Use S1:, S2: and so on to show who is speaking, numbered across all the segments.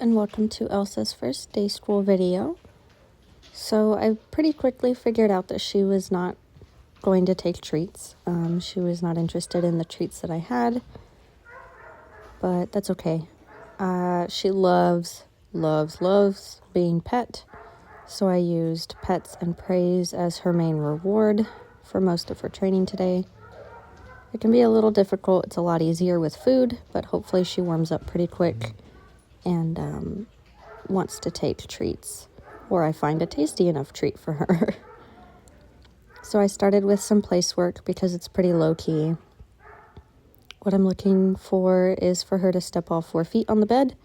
S1: and welcome to Elsa's first day school video. So I pretty quickly figured out that she was not going to take treats. She was not interested in the treats that I had, but that's okay. She loves being pet, so I used pets and praise as her main reward for most of her training today. It can be a little difficult. It's a lot easier with food, but hopefully she warms up pretty quick and wants to take treats, or I find a tasty enough treat for her. So I started with some place work because it's pretty low-key. What I'm looking for is for her to step all 4 feet on the bed,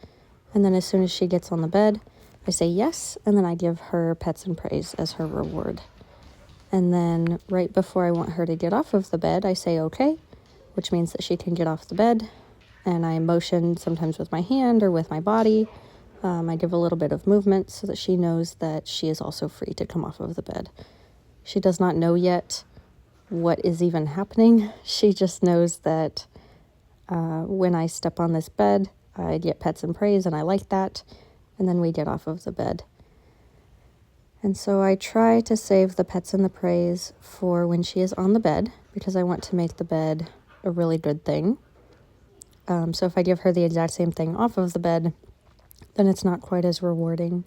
S1: and then as soon as she gets on the bed, I say yes, and then I give her pets and praise as her reward. And then right before I want her to get off of the bed, I say okay, which means that she can get off the bed. And I motion sometimes with my hand or with my body. I give a little bit of movement so that she knows that she is also free to come off of the bed. She does not know yet what is even happening. She just knows that when I step on this bed, I get pets and praise, and I like that. And then we get off of the bed. And so I try to save the pets and the praise for when she is on the bed, because I want to make the bed a really good thing. So if I give her the exact same thing off of the bed, then it's not quite as rewarding.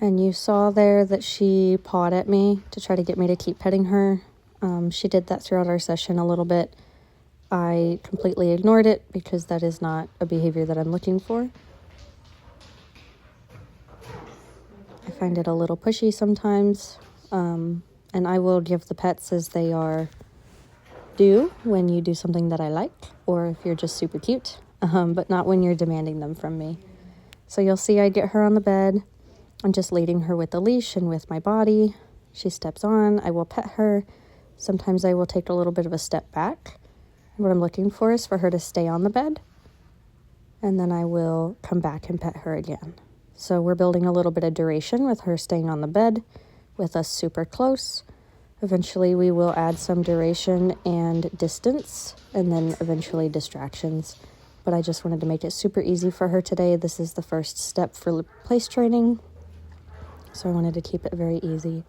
S1: And you saw there that she pawed at me to try to get me to keep petting her. She did that throughout our session a little bit. I completely ignored it because that is not a behavior that I'm looking for. I find it a little pushy sometimes, and I will give the pets as they are due when you do something that I like, or if you're just super cute, but not when you're demanding them from me. So you'll see I get her on the bed. I'm just leading her with the leash and with my body. She steps on. I will pet her. Sometimes I will take a little bit of a step back. What I'm looking for is for her to stay on the bed, and then I will come back and pet her again. So we're building a little bit of duration with her staying on the bed, with us super close. Eventually we will add some duration and distance, and then eventually distractions. But I just wanted to make it super easy for her today. This is the first step for place training, so I wanted to keep it very easy.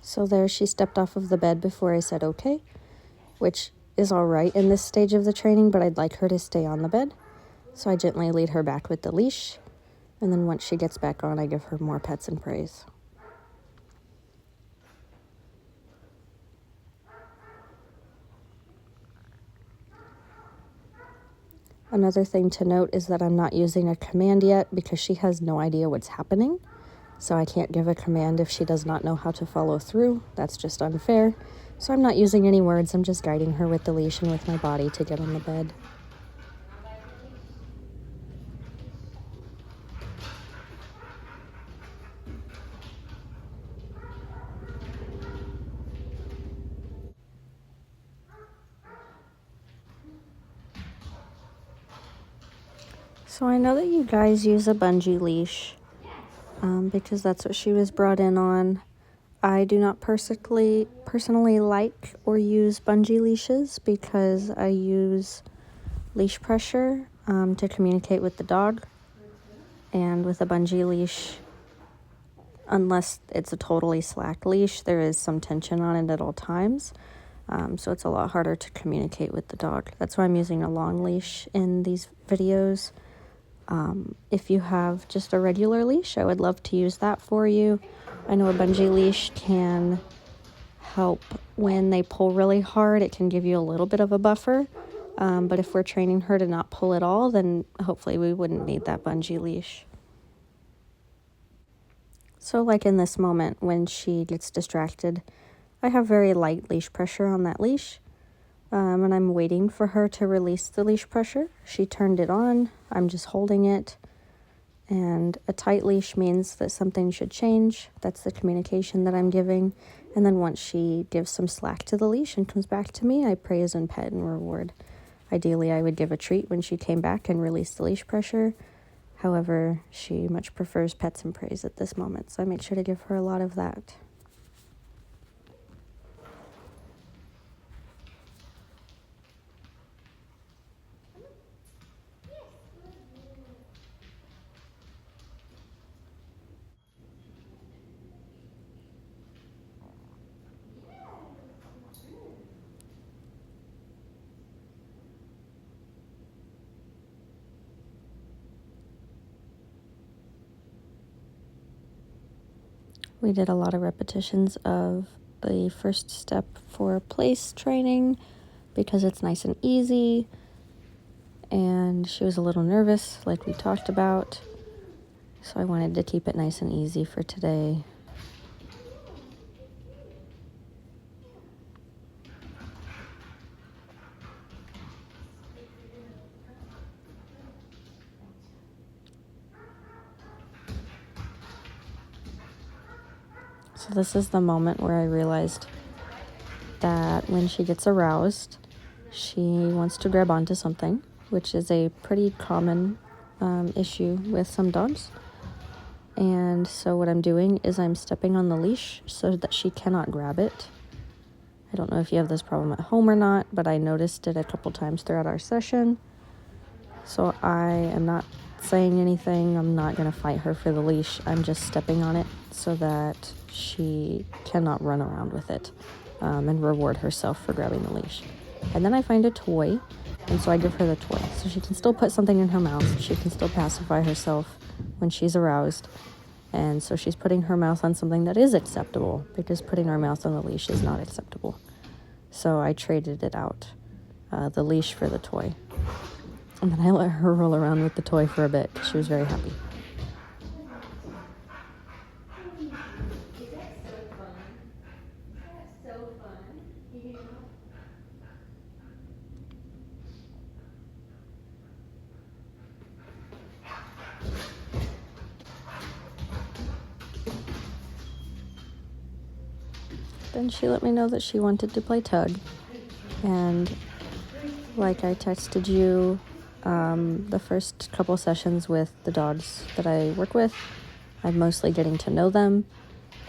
S1: So there, she stepped off of the bed before I said okay, which is all right in this stage of the training, but I'd like her to stay on the bed. So I gently lead her back with the leash, and then once she gets back on, I give her more pets and praise. Another thing to note is that I'm not using a command yet because she has no idea what's happening. So I can't give a command if she does not know how to follow through. That's just unfair. So I'm not using any words. I'm just guiding her with the leash and with my body to get on the bed. So I know that you guys use a bungee leash because that's what she was brought in on. I do not personally like or use bungee leashes because I use leash pressure to communicate with the dog. And with a bungee leash, unless it's a totally slack leash, there is some tension on it at all times. So it's a lot harder to communicate with the dog. That's why I'm using a long leash in these videos. If you have just a regular leash, I would love to use that for you. I know a bungee leash can help when they pull really hard. It can give you a little bit of a buffer. But if we're training her to not pull at all, then hopefully we wouldn't need that bungee leash. So like in this moment when she gets distracted, I have very light leash pressure on that leash. And I'm waiting for her to release the leash pressure. She turned it on. I'm just holding it. And a tight leash means that something should change. That's the communication that I'm giving. And then once she gives some slack to the leash and comes back to me, I praise and pet and reward. Ideally, I would give a treat when she came back and released the leash pressure. However, she much prefers pets and praise at this moment, so I make sure to give her a lot of that. We did a lot of repetitions of the first step for place training because it's nice and easy, and she was a little nervous like we talked about, so I wanted to keep it nice and easy for today. So this is the moment where I realized that when she gets aroused, she wants to grab onto something, which is a pretty common issue with some dogs. And so what I'm doing is I'm stepping on the leash so that she cannot grab it. I don't know if you have this problem at home or not, but I noticed it a couple times throughout our session. So I am not saying anything. I'm not going to fight her for the leash. I'm just stepping on it so that she cannot run around with it and reward herself for grabbing the leash. And then I find a toy, and so I give her the toy. So she can still put something in her mouth. She can still pacify herself when she's aroused. And so she's putting her mouth on something that is acceptable, because putting her mouth on the leash is not acceptable. So I traded it out, the leash for the toy. And then I let her roll around with the toy for a bit. She was very happy. Then she let me know that she wanted to play tug. And like I texted you, the first couple sessions with the dogs that I work with, I'm mostly getting to know them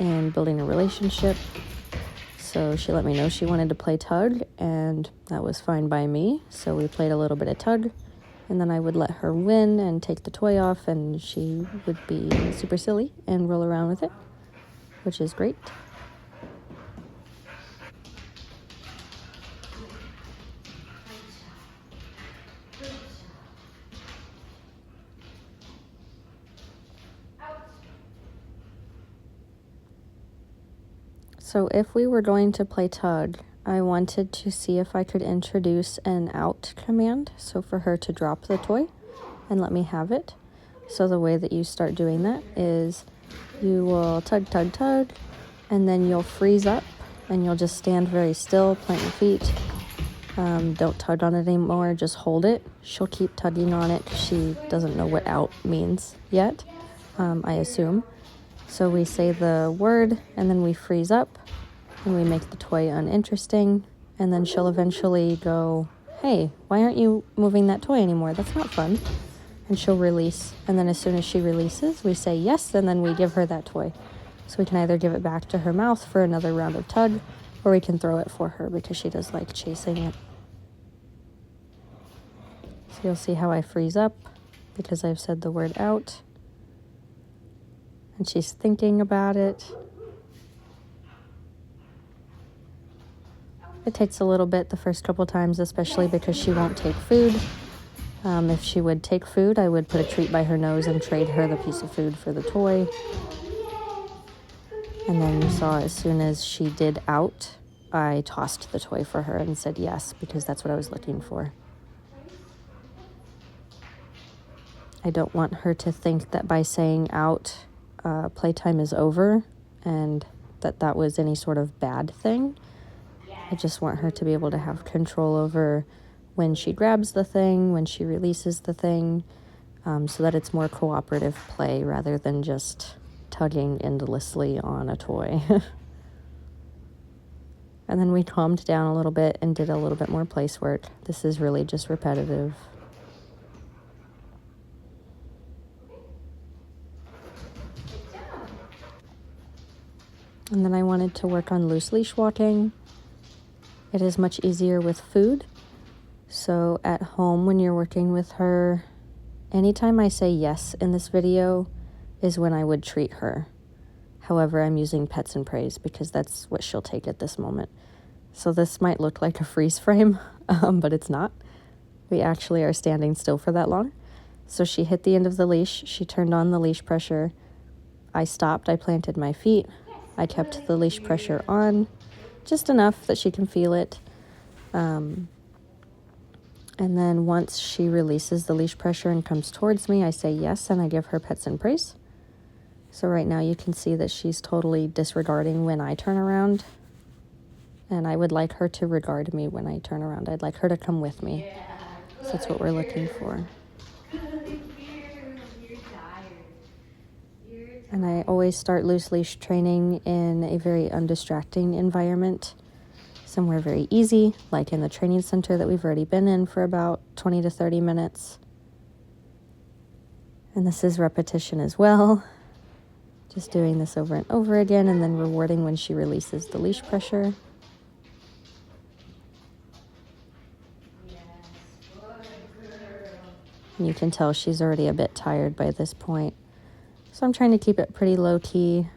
S1: and building a relationship. So she let me know she wanted to play tug, and that was fine by me. So we played a little bit of tug, and then I would let her win and take the toy off, and she would be super silly and roll around with it, which is great. So if we were going to play tug, I wanted to see if I could introduce an out command, so for her to drop the toy and let me have it. So the way that you start doing that is you will tug, tug, tug, and then you'll freeze up, and you'll just stand very still, plant your feet. Don't tug on it anymore, just hold it. She'll keep tugging on it because she doesn't know what out means yet, I assume. So we say the word, and then we freeze up, and we make the toy uninteresting, and then she'll eventually go, "Hey, why aren't you moving that toy anymore? That's not fun." And she'll release, and then as soon as she releases, we say yes, and then we give her that toy. So we can either give it back to her mouth for another round of tug, or we can throw it for her because she does like chasing it. So you'll see how I freeze up because I've said the word out. And she's thinking about it. It takes a little bit the first couple times, especially because she won't take food. If she would take food, I would put a treat by her nose and trade her the piece of food for the toy. And then you saw as soon as she did out, I tossed the toy for her and said yes, because that's what I was looking for. I don't want her to think that by saying out, playtime is over, and that was any sort of bad thing. I just want her to be able to have control over when she grabs the thing, when she releases the thing, so that it's more cooperative play rather than just tugging endlessly on a toy. And then we calmed down a little bit and did a little bit more place work. This is really just repetitive. And then I wanted to work on loose leash walking. It is much easier with food. So at home when you're working with her, anytime I say yes in this video is when I would treat her. However, I'm using pets and praise because that's what she'll take at this moment. So this might look like a freeze frame, but it's not. We actually are standing still for that long. So she hit the end of the leash. She turned on the leash pressure. I stopped. I planted my feet. I kept the leash pressure on just enough that she can feel it. And then once she releases the leash pressure and comes towards me, I say yes, and I give her pets and praise. So right now you can see that she's totally disregarding when I turn around. And I would like her to regard me when I turn around. I'd like her to come with me. So that's what we're looking for. And I always start loose leash training in a very undistracting environment. Somewhere very easy, like in the training center that we've already been in for about 20 to 30 minutes. And this is repetition as well. Just doing this over and over again and then rewarding when she releases the leash pressure. And you can tell she's already a bit tired by this point. So I'm trying to keep it pretty low key.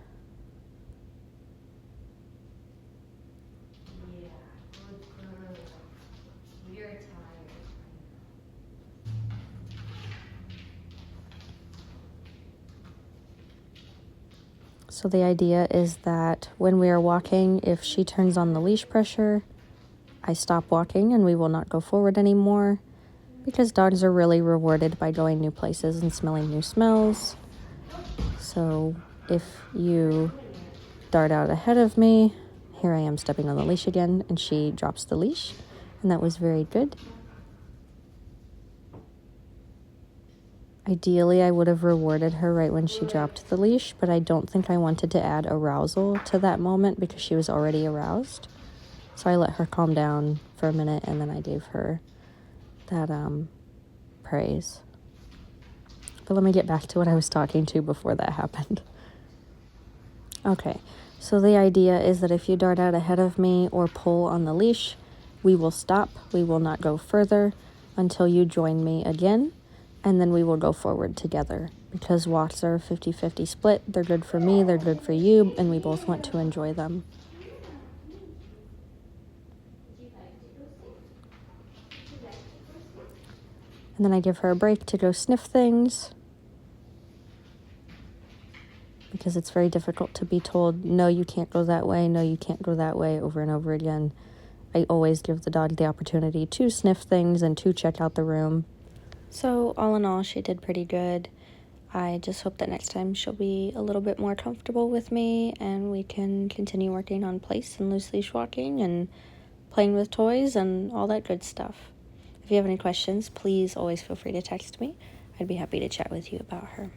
S1: So the idea is that when we are walking, if she turns on the leash pressure, I stop walking and we will not go forward anymore, because dogs are really rewarded by going new places and smelling new smells. So if you dart out ahead of me, here I am stepping on the leash again, and she drops the leash, and that was very good. Ideally, I would have rewarded her right when she dropped the leash, but I don't think I wanted to add arousal to that moment because she was already aroused. So I let her calm down for a minute, and then I gave her that praise. But let me get back to what I was talking to before that happened. Okay, so the idea is that if you dart out ahead of me or pull on the leash, we will stop. We will not go further until you join me again. And then we will go forward together, because walks are a 50-50 split. They're good for me, they're good for you, and we both want to enjoy them. And then I give her a break to go sniff things, because it's very difficult to be told, no, you can't go that way, no, you can't go that way, over and over again. I always give the dog the opportunity to sniff things and to check out the room. So all in all, she did pretty good. I just hope that next time she'll be a little bit more comfortable with me and we can continue working on place and loose leash walking and playing with toys and all that good stuff. If you have any questions, please always feel free to text me. I'd be happy to chat with you about her.